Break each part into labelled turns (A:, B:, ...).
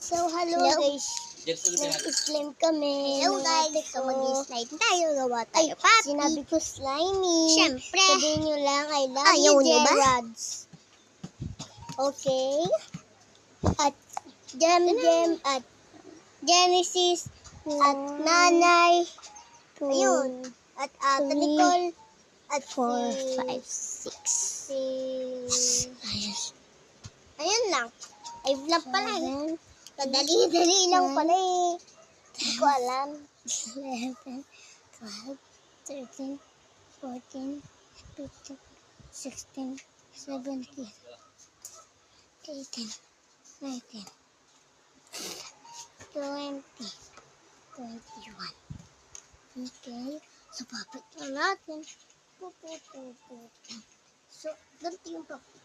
A: Hello guys. Nag-slime kami.
B: Hello guys. So mag-slime tayo. Gawa tayo papi.
A: Sinabi ko slimy.
B: Siyempre.
A: Sabihin nyo lang, I love
B: Ayaw
A: you,
B: nyo ba?
A: Gerards. Okay. At Jem at Genesis at Nanay. Ayun. At Ate Nicole. At
B: 4, 5, 6.
A: Ayun lang. Ay vlog pala eh. Kadali-dali lang pala eh. Hindi ko alam.
B: 11, 12, 13, 14, 15, 16, 17, 18, 19, 20, 21. Okay. So, papit na natin.
A: So, ganito yung papit.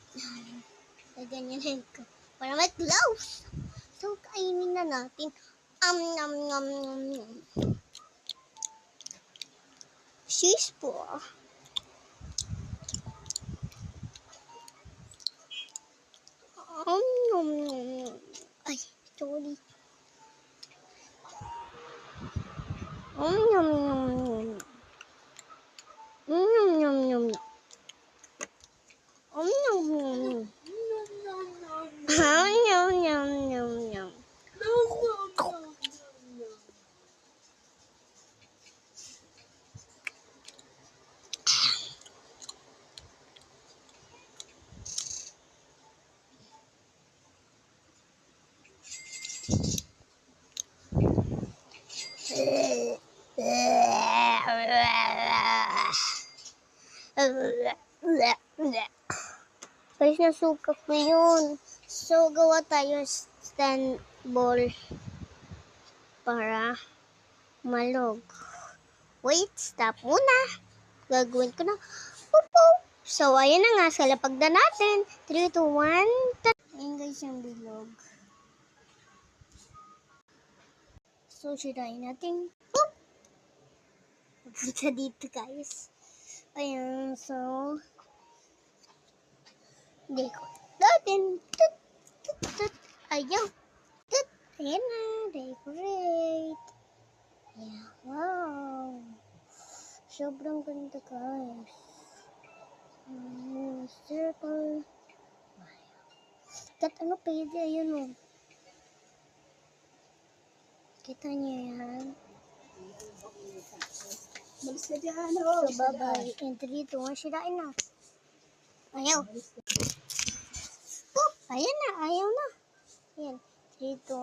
A: Gaganyanin ko. Para may close. So, kainin na natin. Nom, nom, nom, nom. Cheese po. Nom, nom, nom. Ay, sorry. Nom, nom, nom, nom. Nom, nom, nom, nom. Nom, nom, nom, nom. Nom, nom, nom, nom, nom. Guys, nasuka ko yun. So, gawa tayo stand ball para malog. Wait, stop muna. Gagawin ko na. Pupo. So, ayun na nga. Sa lapag na natin. 3, 2, 1. Ayun guys yung bilog. So, sirain natin. Poop! Punta dito guys. Ayan, so decorate natin. Tut, tut, tut. Ayaw. Tut. Ayan na, decorate. Yeah, wow. Sobrang ganda guys. Circle. Kat ano pwede, ayun o. Kita niyo yan.
B: Malis na dyan. Oh,
A: So, bye-bye. And 3, 2, 1, sirain na. Ayaw. Poop! Ayan na, ayaw na. Ayan. 3, 2, 1.